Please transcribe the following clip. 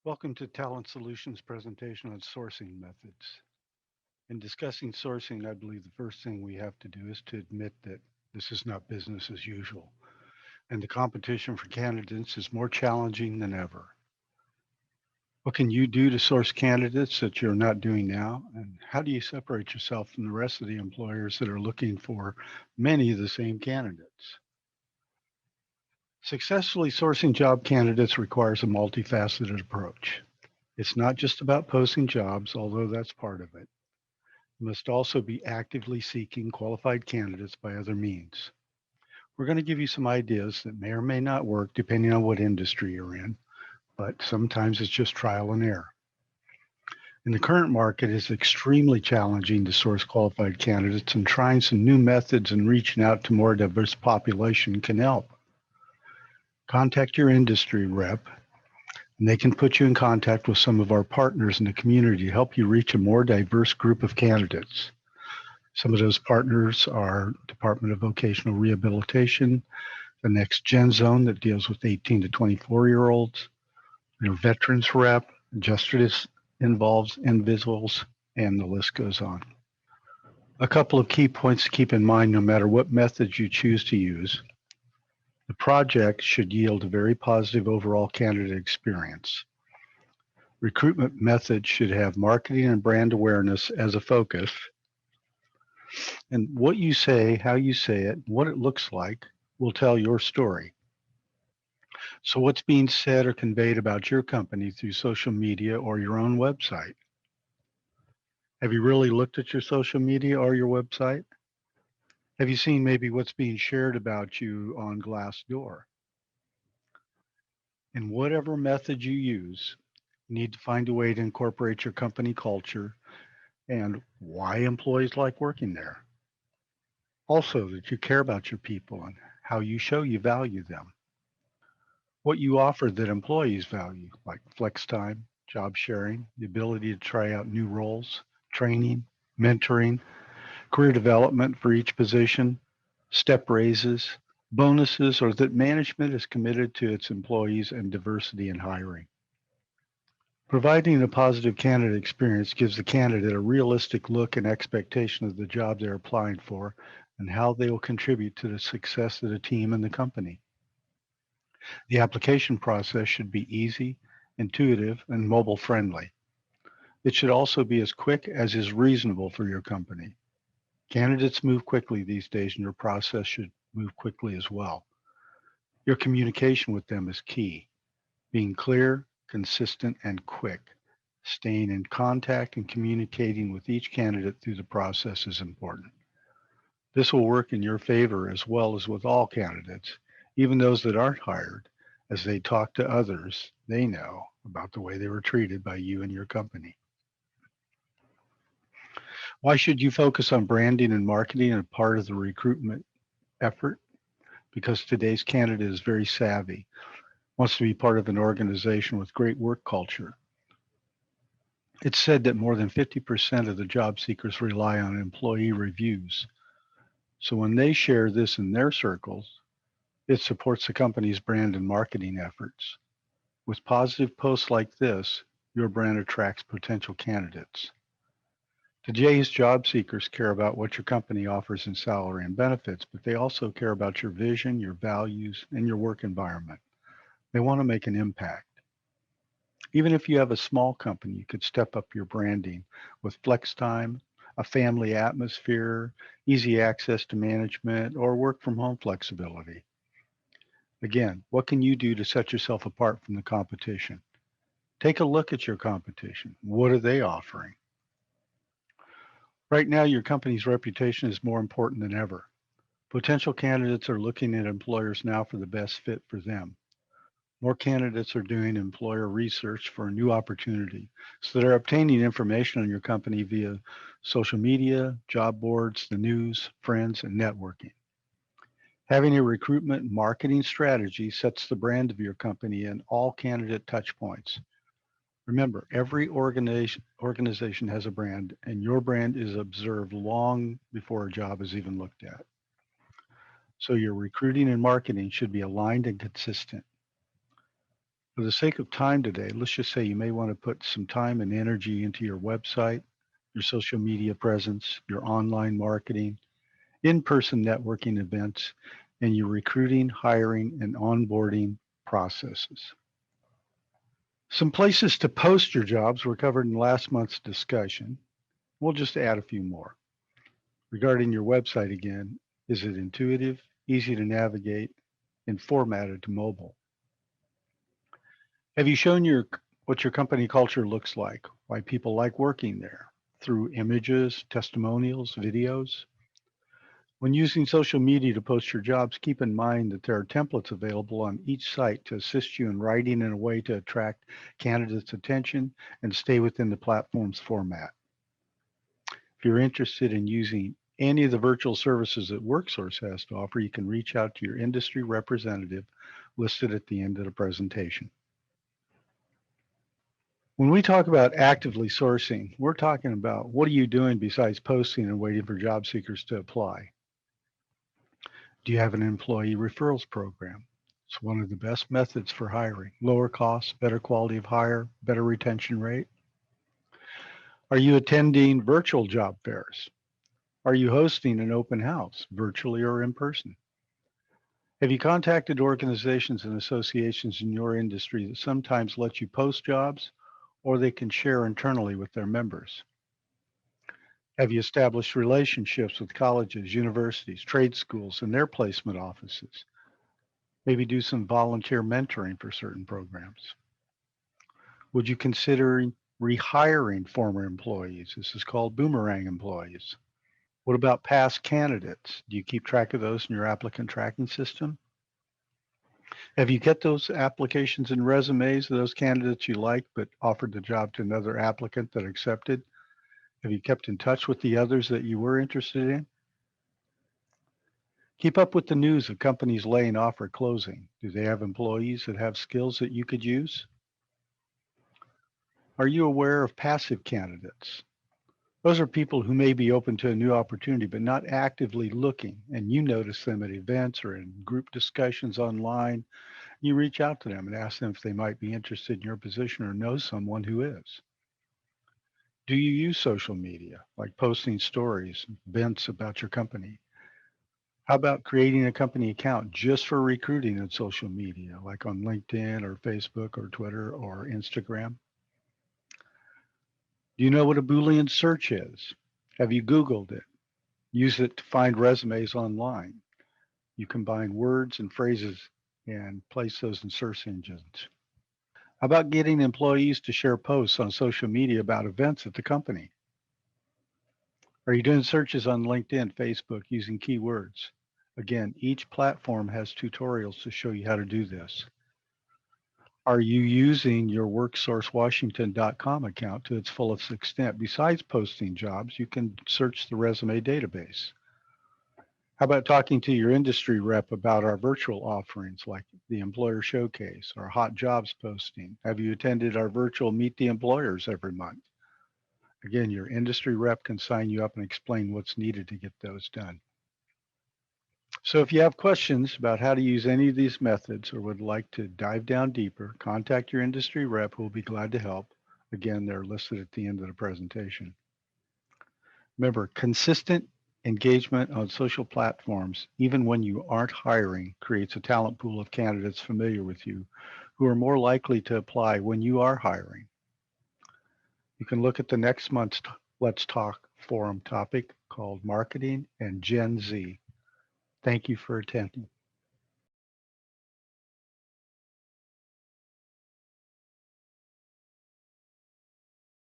Welcome to Talent Solutions presentation on sourcing methods. In discussing sourcing, I believe the first thing we have to do is to admit that this is not business as usual, and the competition for candidates is more challenging than ever. What can you do to source candidates that you're not doing now? And how do you separate yourself from the rest of the employers that are looking for many of the same candidates? Successfully sourcing job candidates requires a multifaceted approach. It's not just about posting jobs, although that's part of it. You must also be actively seeking qualified candidates by other means. We're going to give you some ideas that may or may not work depending on what industry you're in, but sometimes it's just trial and error. In the current market, it's extremely challenging to source qualified candidates, and trying some new methods and reaching out to more diverse population can help. Contact your industry rep, and they can put you in contact with some of our partners in the community to help you reach a more diverse group of candidates. Some of those partners are Department of Vocational Rehabilitation, the Next Gen Zone that deals with 18 to 24-year-olds, your Veterans Rep, Justice involves individuals, and the list goes on. A couple of key points to keep in mind no matter what methods you choose to use. The project should yield a very positive overall candidate experience. Recruitment methods should have marketing and brand awareness as a focus. And what you say, how you say it, what it looks like will tell your story. So, what's being said or conveyed about your company through social media or your own website? Have you really looked at your social media or your website? Have you seen maybe what's being shared about you on Glassdoor? In whatever method you use, you need to find a way to incorporate your company culture and why employees like working there. Also, that you care about your people and how you show you value them. What you offer that employees value, like flex time, job sharing, the ability to try out new roles, training, mentoring, career development for each position, step raises, bonuses, or that management is committed to its employees and diversity in hiring. Providing a positive candidate experience gives the candidate a realistic look and expectation of the job they're applying for and how they will contribute to the success of the team and the company. The application process should be easy, intuitive, and mobile friendly. It should also be as quick as is reasonable for your company. Candidates move quickly these days, and your process should move quickly as well. Your communication with them is key. Being clear, consistent, and quick. Staying in contact and communicating with each candidate through the process is important. This will work in your favor as well as with all candidates, even those that aren't hired, as they talk to others they know about the way they were treated by you and your company. Why should you focus on branding and marketing as part of the recruitment effort? Because today's candidate is very savvy, wants to be part of an organization with great work culture. It's said that more than 50% of the job seekers rely on employee reviews. So when they share this in their circles, it supports the company's brand and marketing efforts. With positive posts like this, your brand attracts potential candidates. Today's job seekers care about what your company offers in salary and benefits, but they also care about your vision, your values, and your work environment. They want to make an impact. Even if you have a small company, you could step up your branding with flex time, a family atmosphere, easy access to management, or work from home flexibility. Again, what can you do to set yourself apart from the competition? Take a look at your competition. What are they offering? Right now, your company's reputation is more important than ever. Potential candidates are looking at employers now for the best fit for them. More candidates are doing employer research for a new opportunity, so they're obtaining information on your company via social media, job boards, the news, friends, and networking. Having a recruitment marketing strategy sets the brand of your company in all candidate touch points. Remember, every organization has a brand, and your brand is observed long before a job is even looked at. So your recruiting and marketing should be aligned and consistent. For the sake of time today, let's just say you may want to put some time and energy into your website, your social media presence, your online marketing, in-person networking events, and your recruiting, hiring, and onboarding processes. Some places to post your jobs were covered in last month's discussion. We'll just add a few more. Regarding your website again, is it intuitive, easy to navigate, and formatted to mobile? Have you shown what your company culture looks like, why people like working there, through images, testimonials, videos? When using social media to post your jobs, keep in mind that there are templates available on each site to assist you in writing in a way to attract candidates' attention and stay within the platform's format. If you're interested in using any of the virtual services that WorkSource has to offer, you can reach out to your industry representative listed at the end of the presentation. When we talk about actively sourcing, we're talking about what are you doing besides posting and waiting for job seekers to apply? Do you have an employee referrals program? It's one of the best methods for hiring. Lower costs, better quality of hire, better retention rate. Are you attending virtual job fairs? Are you hosting an open house, virtually or in person? Have you contacted organizations and associations in your industry that sometimes let you post jobs or they can share internally with their members? Have you established relationships with colleges, universities, trade schools, and their placement offices? Maybe do some volunteer mentoring for certain programs. Would you consider rehiring former employees? This is called boomerang employees. What about past candidates? Do you keep track of those in your applicant tracking system? Have you kept those applications and resumes of those candidates you liked but offered the job to another applicant that accepted? Have you kept in touch with the others that you were interested in? Keep up with the news of companies laying off or closing. Do they have employees that have skills that you could use? Are you aware of passive candidates? Those are people who may be open to a new opportunity but not actively looking, and you notice them at events or in group discussions online. You reach out to them and ask them if they might be interested in your position or know someone who is. Do you use social media, like posting stories, events about your company? How about creating a company account just for recruiting on social media, like on LinkedIn or Facebook or Twitter or Instagram? Do you know what a Boolean search is? Have you Googled it? Use it to find resumes online. You combine words and phrases and place those in search engines. How about getting employees to share posts on social media about events at the company? Are you doing searches on LinkedIn, Facebook using keywords? Again, each platform has tutorials to show you how to do this. Are you using your WorkSourceWashington.com account to its fullest extent? Besides posting jobs, you can search the resume database. How about talking to your industry rep about our virtual offerings like the Employer Showcase or Hot Jobs posting? Have you attended our virtual Meet the Employers every month? Again, your industry rep can sign you up and explain what's needed to get those done. So if you have questions about how to use any of these methods or would like to dive down deeper, contact your industry rep who will be glad to help. Again, they're listed at the end of the presentation. Remember, consistent engagement on social platforms, even when you aren't hiring, creates a talent pool of candidates familiar with you who are more likely to apply when you are hiring. You can look at the next month's Let's Talk forum topic called Marketing and Gen Z. Thank you for attending.